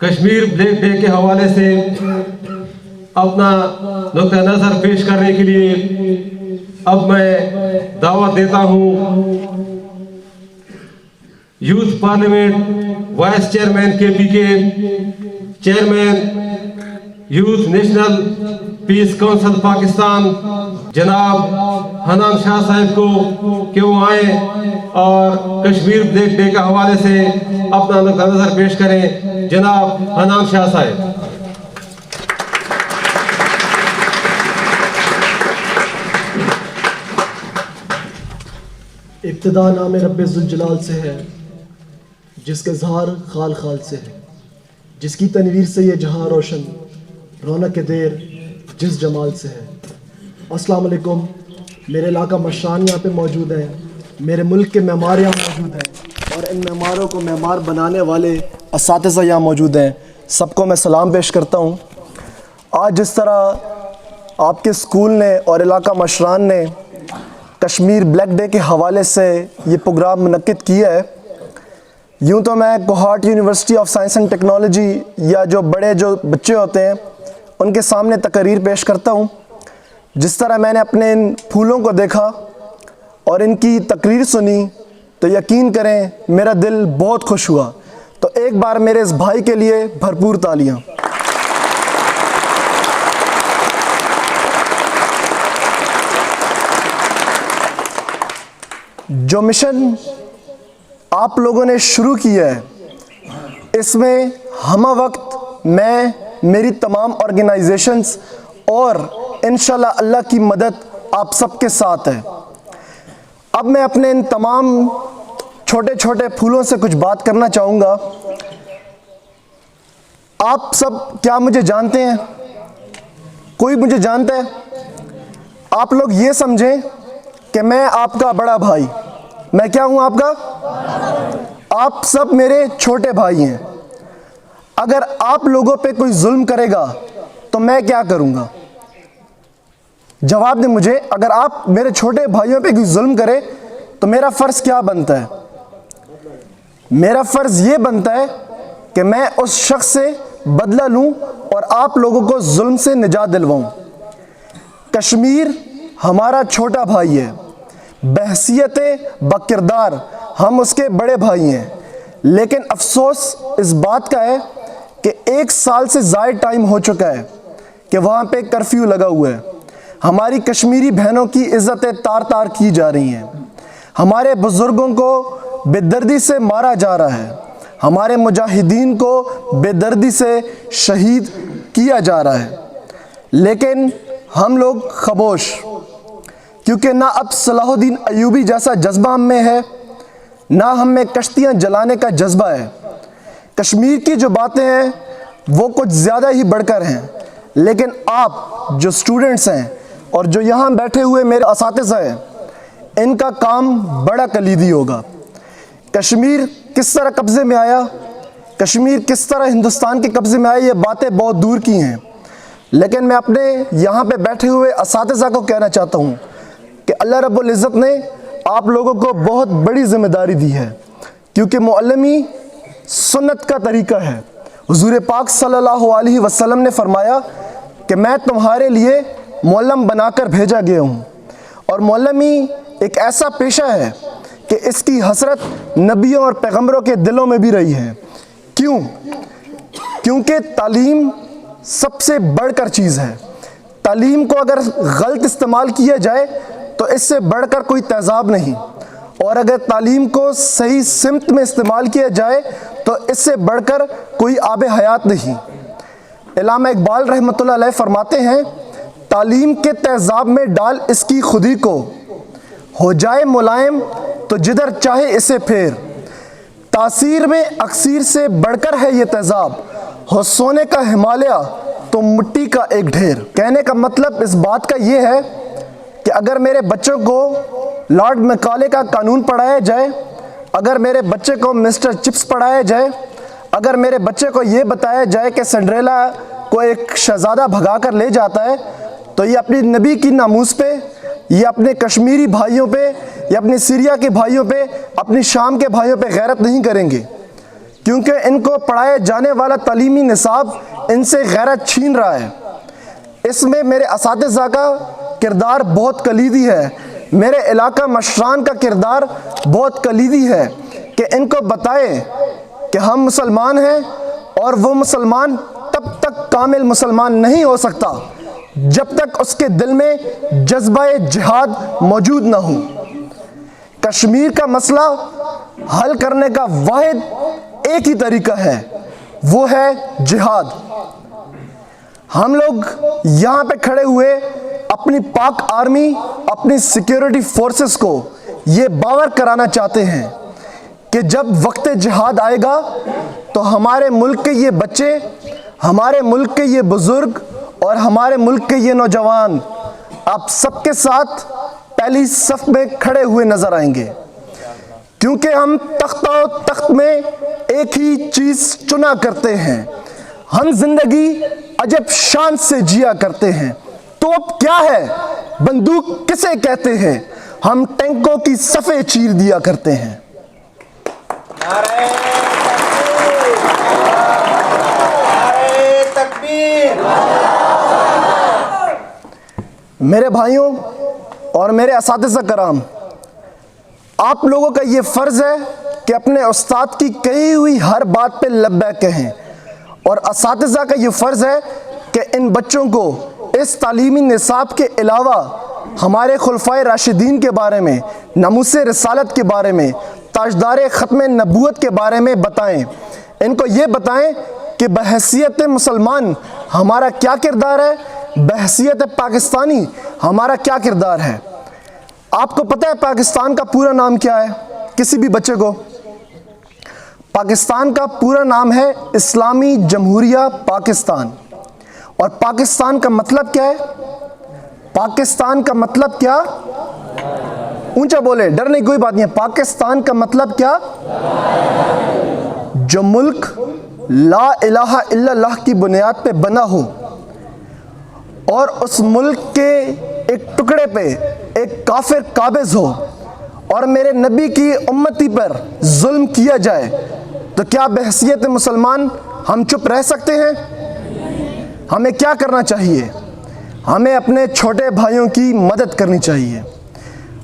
Kashmir black day के हवाले से अपना नुक्ता नज़र पेश करने के लिए अब मैं दावत देता हूँ youth parliament vice chairman KPK, chairman youth national piece council Pakistan जनाब हनान शाह साहब को कि वो आए और कश्मीर ब्लैक डे के हवाले से अपना नुक्ता नज़र पेश करें। जनाब हनान शाह साहब। इब्तिदा नाम रब्बे ज़ुल जलाल से है, जिसके ज़हार खाल खाल से है, जिसकी तनवीर से ये जहां रोशन, रौनक देर जिस जमाल से है। अस्सलाम वालेकुम। मेरे इलाका मशरान यहाँ पे मौजूद हैं, मेरे मुल्क के मेमार यहाँ मौजूद हैं और इन मेमारों को मेमार बनाने वाले असातिज़ा यहाँ मौजूद हैं। सबको मैं सलाम पेश करता हूँ। आज जिस तरह आपके स्कूल ने और इलाका मशरान ने कश्मीर ब्लैक डे के हवाले से ये प्रोग्राम मुनक्किद किया है, यूँ तो मैं Kohat university of science and technology या जो बच्चे होते हैं उनके सामने तकरीर पेश करता हूँ। जिस तरह मैंने अपने इन फूलों को देखा और इनकी तकरीर सुनी तो यकीन करें मेरा दिल बहुत खुश हुआ। तो एक बार मेरे इस भाई के लिए भरपूर तालियाँ। जो मिशन आप लोगों ने शुरू किया है, इसमें हमा वक्त मैं, मेरी तमाम ऑर्गेनाइजेशंस और इंशाल्लाह अल्लाह की मदद आप सबके साथ है। अब मैं अपने इन तमाम छोटे छोटे फूलों से कुछ बात करना चाहूँगा। आप सब क्या मुझे जानते हैं? कोई मुझे जानता है? आप लोग ये समझें कि मैं आपका बड़ा भाई। मैं क्या हूँ आपका? आप सब मेरे छोटे भाई हैं। अगर आप लोगों पे कोई जुल्म करेगा तो मैं क्या करूँगा? जवाब दें मुझे। अगर आप मेरे छोटे भाइयों पे कोई जुल्म करे तो मेरा फ़र्ज़ क्या बनता है? मेरा फ़र्ज़ ये बनता है कि मैं उस शख्स से बदला लूँ और आप लोगों को जुल्म से निजात दिलवाऊँ। कश्मीर हमारा छोटा भाई है, बहसियत बकिरदार हम उसके बड़े भाई हैं, लेकिन अफसोस इस बात का है कि 1 साल से ज़ायद टाइम हो चुका है कि वहाँ पे कर्फ्यू लगा हुआ है। हमारी कश्मीरी बहनों की इज़्ज़तें तार तार की जा रही हैं, हमारे बुज़ुर्गों को बेदर्दी से मारा जा रहा है, हमारे मुजाहिदीन को बेदर्दी से शहीद किया जा रहा है। लेकिन हम लोग खामोश, क्योंकि ना अब सलाहुद्दीन अय्यूबी जैसा जज्बा हम में है, ना हम में कश्तियाँ जलाने का जज्बा है। कश्मीर की जो बातें हैं वो कुछ ज़्यादा ही बढ़कर हैं, लेकिन आप जो स्टूडेंट्स हैं और जो यहाँ बैठे हुए मेरे असातिज़ा हैं, इनका काम बड़ा कलीदी होगा। कश्मीर किस तरह कब्ज़े में आया, कश्मीर किस तरह हिंदुस्तान के कब्ज़े में आया, ये बातें बहुत दूर की हैं। लेकिन मैं अपने यहाँ पे बैठे हुए असातिज़ा को कहना चाहता हूँ कि अल्लाह रब्बुल इज़्ज़त ने आप लोगों को बहुत बड़ी ज़िम्मेदारी दी है, क्योंकि मुअल्लिमी सुन्नत का तरीका है। हुज़ूर पाक सल्लल्लाहु अलैहि वसल्लम ने फरमाया कि मैं तुम्हारे लिए मुअल्लिम बनाकर भेजा गया हूँ। और मुअल्लिमी एक ऐसा पेशा है कि इसकी हसरत नबियों और पैगम्बरों के दिलों में भी रही है। क्यों? क्योंकि तालीम सबसे बढ़कर चीज़ है। तालीम को अगर गलत इस्तेमाल किया जाए तो इससे बढ़कर कोई तेज़ाब नहीं, और अगर तालीम को सही सिमत में इस्तेमाल किया जाए तो इससे बढ़कर कोई आब हयात नहीं। इल्लामा इकबाल रहमतुल्लाह अलैह फरमाते हैं, तालीम के तेज़ाब में डाल इसकी खुदी को, हो जाए मुलायम तो जिधर चाहे इसे फेर। तासीर में अक्सीर से बढ़कर है ये तेज़ाब, हो सोने का हिमालय तो मिट्टी का एक ढेर। कहने का मतलब इस बात का ये है कि अगर मेरे बच्चों को लॉर्ड मैकाले का कानून पढ़ाया जाए, अगर मेरे बच्चे को मिस्टर चिप्स पढ़ाया जाए, अगर मेरे बच्चे को ये बताया जाए कि सिंड्रेला को एक शहज़ादा भगा कर ले जाता है, तो ये अपनी नबी की नामूस पे, ये अपने कश्मीरी भाइयों पे, ये अपने सीरिया के भाइयों पे, अपनी शाम के भाइयों पे गैरत नहीं करेंगे। क्योंकि इनको पढ़ाए जाने वाला तालीमी निसाब इनसे गैरत छीन रहा है। इसमें मेरे असातिज़ा का किरदार बहुत कलीदी है, मेरे इलाका मशरान का किरदार बहुत कलीदी है कि इनको बताए कि हम मुसलमान हैं और वो मुसलमान तब तक कामिल मुसलमान नहीं हो सकता जब तक उसके दिल में जज्बा जिहाद मौजूद ना हो। कश्मीर का मसला हल करने का वाहिद एक ही तरीका है, वो है जिहाद। हम लोग यहाँ पे खड़े हुए अपनी पाक आर्मी, अपनी सिक्योरिटी फोर्सेस को ये बावर कराना चाहते हैं कि जब वक्त जिहाद आएगा तो हमारे मुल्क के ये बच्चे, हमारे मुल्क के ये बुज़ुर्ग और हमारे मुल्क के ये नौजवान आप सबके साथ पहली सफ में खड़े हुए नजर आएंगे, क्योंकि हम तख्त में एक ही चीज़ चुना करते हैं, हम जिंदगी अजब शान से जिया करते हैं। तो अब क्या है, बंदूक किसे कहते हैं, हम टैंकों की सफ़े चीर दिया करते हैं। मेरे भाइयों और मेरे असातिज़ा कराम, आप लोगों का ये फ़र्ज़ है कि अपने उस्ताद की कही हुई हर बात पे लब्बैक कहें, और असातिज़ा का ये फ़र्ज़ है कि इन बच्चों को इस तालीमी निसाब के अलावा हमारे खुलफ़ाए राशिदीन के बारे में, नमूसे रिसालत के बारे में, ताजदार ख़त्म नबूवत के बारे में बताएं। इनको ये बताएं कि बहैसियत मुसलमान हमारा क्या किरदार है, बहैसियत पाकिस्तानी हमारा क्या किरदार है। आपको पता है पाकिस्तान का पूरा नाम क्या है? किसी भी बच्चे को पाकिस्तान का पूरा नाम है इस्लामी जमहूरिया पाकिस्तान। और पाकिस्तान का मतलब क्या है? पाकिस्तान का मतलब क्या? ऊंचा बोले, डर नहीं, कोई बात नहीं है। पाकिस्तान का मतलब क्या? जो मुल्क ला इलाहा इल्लल्लाह की बुनियाद पे बना हो और उस मुल्क के एक टुकड़े पे एक काफिर काबिज हो और मेरे नबी की उम्मती पर जुल्म किया जाए, तो क्या बहैसियत मुसलमान हम चुप रह सकते हैं? हमें क्या करना चाहिए? हमें अपने छोटे भाइयों की मदद करनी चाहिए।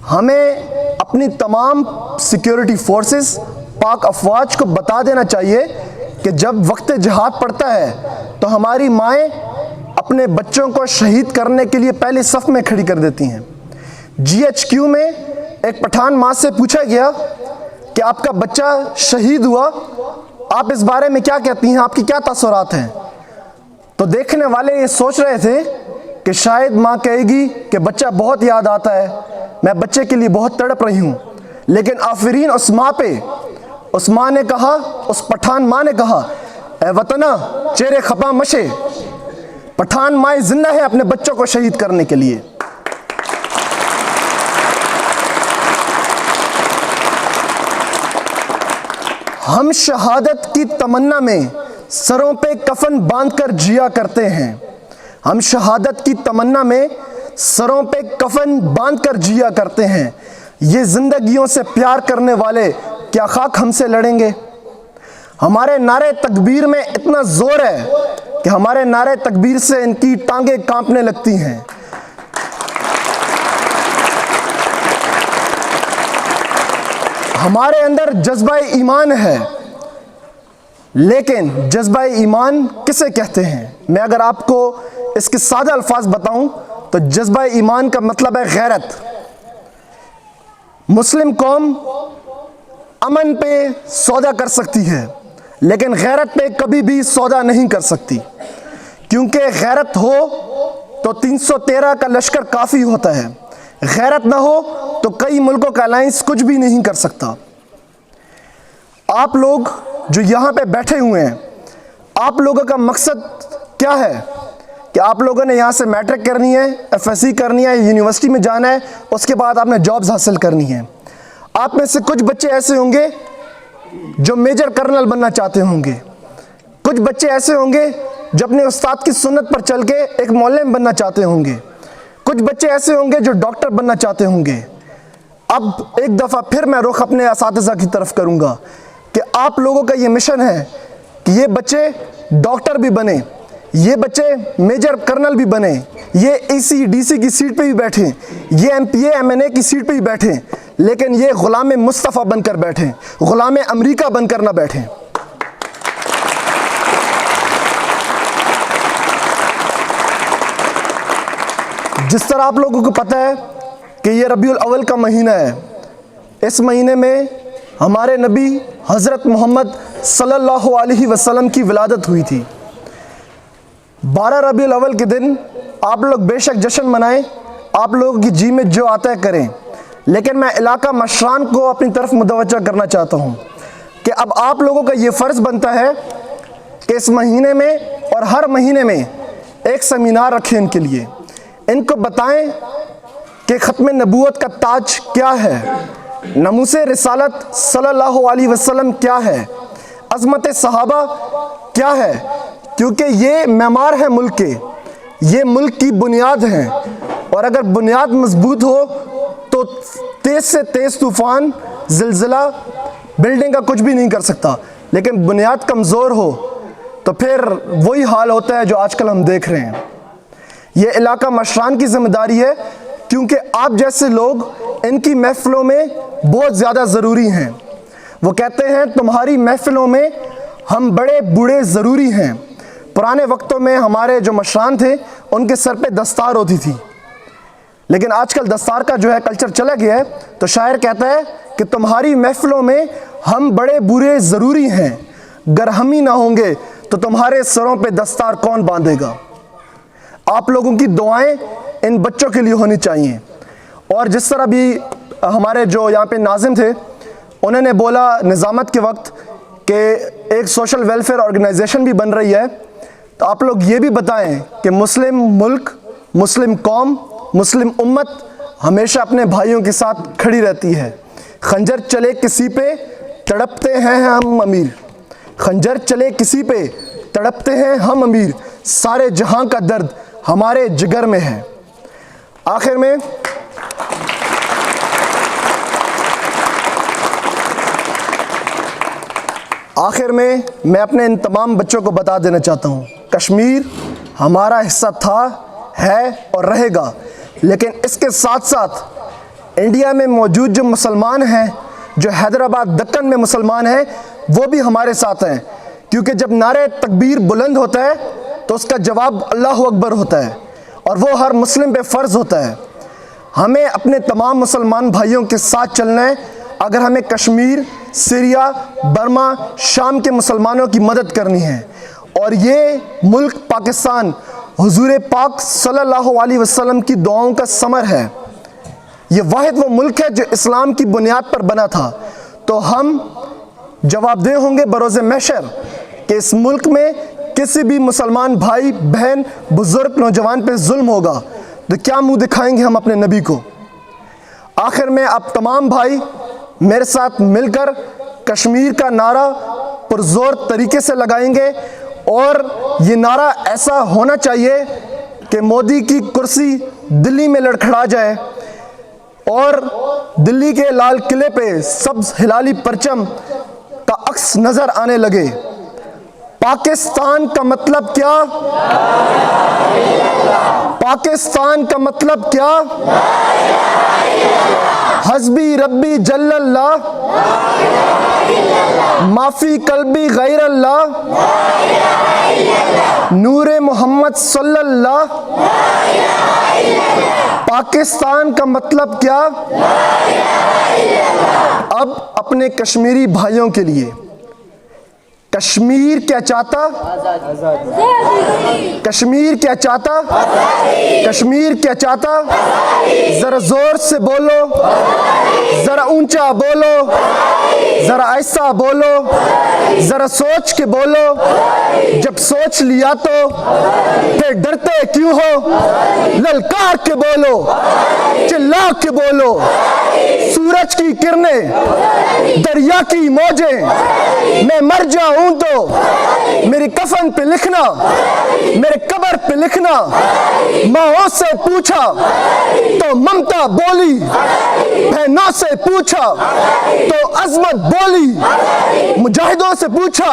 हमें अपनी तमाम सिक्योरिटी फोर्सेस, पाक अफवाज को बता देना चाहिए कि जब वक्त जिहाद पड़ता है तो हमारी माएँ अपने बच्चों को शहीद करने के लिए पहले सफ़ में खड़ी कर देती हैं। GHQ में एक पठान माँ से पूछा गया कि आपका बच्चा शहीद हुआ, आप इस बारे में क्या कहती हैं, आपकी क्या तासुरात हैं? तो देखने वाले ये सोच रहे थे कि शायद माँ कहेगी कि बच्चा बहुत याद आता है, मैं बच्चे के लिए बहुत तड़प रही हूँ। लेकिन आफरीन उस माँ पे, उस माँ ने कहा, उस पठान माँ ने कहा, ए वतना चेहरे खपा मशे, पठान माँ जिंदा है अपने बच्चों को शहीद करने के लिए। हम शहादत की तमन्ना में सरों पे कफन बांधकर जिया करते हैं। हम शहादत की तमन्ना में सरों पे कफन बांधकर जिया करते हैं। ये जिंदगियों से प्यार करने वाले क्या खाक हमसे लड़ेंगे? हमारे नारे तकबीर में इतना जोर है कि हमारे नारे तकबीर से इनकी टांगें कांपने लगती हैं। हमारे अंदर जज्बा ईमान है, लेकिन जज्बा ईमान किसे कहते हैं? मैं अगर आपको इसके सादा अल्फाज बताऊं तो जज्बा ईमान का मतलब है गैरत। मुस्लिम कौम अमन पे सौदा कर सकती है, लेकिन गैरत पे कभी भी सौदा नहीं कर सकती, क्योंकि गैरत हो तो 313 का लश्कर काफ़ी होता है, गैरत ना हो तो कई मुल्कों का अलायंस कुछ भी नहीं कर सकता। आप लोग जो यहाँ पे बैठे हुए हैं, आप लोगों का मकसद क्या है? कि आप लोगों ने यहाँ से मैट्रिक करनी है, FSC करनी है, यूनिवर्सिटी में जाना है, उसके बाद आपने जॉब्स हासिल करनी है। आप में से कुछ बच्चे ऐसे होंगे जो मेजर कर्नल बनना चाहते होंगे, कुछ बच्चे ऐसे होंगे जो अपने उस्ताद की सुन्नत पर चल के एक मौलवी बनना चाहते होंगे, कुछ बच्चे ऐसे होंगे जो डॉक्टर बनना चाहते होंगे। अब एक दफ़ा फिर मैं रुख अपने असातिज़ा की तरफ करूँगा कि आप लोगों का ये मिशन है कि ये बच्चे डॉक्टर भी बने, ये बच्चे मेजर कर्नल भी बने, ये ईसी डीसी की सीट पे भी बैठे, ये एमपीए एमएनए की सीट पे भी बैठे, लेकिन ये गुलाम मुस्तफ़ा बनकर बैठे, गुलाम अमेरिका बनकर ना बैठे। जिस तरह आप लोगों को पता है कि ये रबीउल अव्वल का महीना है, इस महीने में हमारे नबी हज़रत मोहम्मद सल्लल्लाहु अलैहि वसल्लम की विलादत हुई थी। 12 रबीउल अव्वल के दिन आप लोग बेशक जश्न मनाएं, आप लोगों की जी में जो आता है करें, लेकिन मैं इलाका मशरान को अपनी तरफ मुतवज्जा करना चाहता हूँ कि अब आप लोगों का ये फ़र्ज़ बनता है कि इस महीने में और हर महीने में एक सेमिनार रखें इनके लिए, इनको बताएं कि ख़त्म नबूवत का ताज क्या है, नमूसे रिसालत सल्लल्लाहु अलैहि वसल्लम क्या है, अज़मत सहाबा क्या है, क्योंकि ये मेमार है मुल्क के, ये मुल्क की बुनियाद हैं, और अगर बुनियाद मजबूत हो तो तेज़ से तेज़ तूफ़ान ज़िलज़िला बिल्डिंग का कुछ भी नहीं कर सकता, लेकिन बुनियाद कमज़ोर हो तो फिर वही हाल होता है जो आजकल हम देख रहे हैं। ये इलाका मशरान की ज़िम्मेदारी है, क्योंकि आप जैसे लोग इनकी महफ़िलों में बहुत ज़्यादा ज़रूरी हैं। वो कहते हैं तुम्हारी महफ़िलों में हम बड़े बूढ़े ज़रूरी हैं। पुराने वक्तों में हमारे जो मशरान थे उनके सर पे दस्तार होती थी, लेकिन आजकल दस्तार का जो है कल्चर चला गया है, तो शायर कहता है कि तुम्हारी महफ़िलों में हम बड़े बूढ़े ज़रूरी हैं, गर हम ही ना होंगे तो तुम्हारे सरों पे दस्तार कौन बांधेगा। आप लोगों की दुआएं इन बच्चों के लिए होनी चाहिए। और जिस तरह भी हमारे जो यहाँ पे नाज़िम थे, उन्होंने बोला निज़ामत के वक्त कि एक सोशल वेलफेयर ऑर्गेनाइजेशन भी बन रही है, तो आप लोग ये भी बताएं कि मुस्लिम मुल्क, मुस्लिम कौम, मुस्लिम उम्मत हमेशा अपने भाइयों के साथ खड़ी रहती है। खंजर चले किसी पे तड़पते हैं हम अमीर, खंजर चले किसी पे तड़पते हैं हम अमीर, सारे जहां का दर्द हमारे जिगर में है। आखिर में मैं अपने इन तमाम बच्चों को बता देना चाहता हूँ, कश्मीर हमारा हिस्सा था, है और रहेगा, लेकिन इसके साथ साथ इंडिया में मौजूद जो मुसलमान हैं, जो हैदराबाद दक्कन में मुसलमान हैं, वो भी हमारे साथ हैं, क्योंकि जब नारे तकबीर बुलंद होता है तो उसका जवाब अल्लाहु अकबर होता है, और वो हर मुस्लिम पे फ़र्ज़ होता है। हमें अपने तमाम मुसलमान भाइयों के साथ चलना है अगर हमें कश्मीर, सीरिया, बर्मा, शाम के मुसलमानों की मदद करनी है। और ये मुल्क पाकिस्तान हुजूर पाक सल्लल्लाहु अलैहि वसल्लम की दुआओं का समर है। ये वाहिद वो मुल्क है जो इस्लाम की बुनियाद पर बना था। तो हम जवाबदेह होंगे बरोज़ महशर कि इस मुल्क में किसी भी मुसलमान भाई बहन बुज़ुर्ग नौजवान पे जुल्म होगा तो क्या मुंह दिखाएंगे हम अपने नबी को। आखिर में आप तमाम भाई मेरे साथ मिलकर कश्मीर का नारा पुरज़ोर तरीके से लगाएंगे, और ये नारा ऐसा होना चाहिए कि मोदी की कुर्सी दिल्ली में लड़खड़ा जाए और दिल्ली के लाल किले पे सब्ज़ हिलाली परचम का अक्स नज़र आने लगे। पाकिस्तान का मतलब क्या? पाकिस्तान का मतलब क्या? हस्बी रब्बी जल्लल्लाह, माफी कल्बी गैरल्लाह, नूरे मोहम्मद सल्लल्लाह। पाकिस्तान का मतलब क्या? अब अपने कश्मीरी भाइयों के लिए, कश्मीर क्या चाहता? कश्मीर क्या चाहता? कश्मीर क्या चाहता? जरा जोर से बोलो, जरा ऊंचा बोलो, जरा ऐसा बोलो, जरा सोच के बोलो। जब सोच लिया तो फिर डरते क्यों हो? ललकार के बोलो, चिल्ला के बोलो। सूरज की किरणें, दरिया की मौजें, मैं मर जाऊं तो मेरी कफन पे लिखना, मेरे कब्र पे लिखना। माँओं से पूछा तो ममता बोली, बहनों से पूछा तो अजमत बोली, मुजाहिदों से पूछा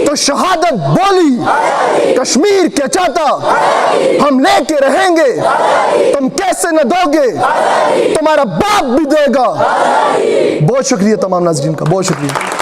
तो शहादत बोली। कश्मीर क्या चाहता हम लेके रहेंगे, तुम कैसे न दोगे, तुम्हारा बाप भी देगा। बहुत शुक्रिया तमाम नाज़रीन का, बहुत शुक्रिया।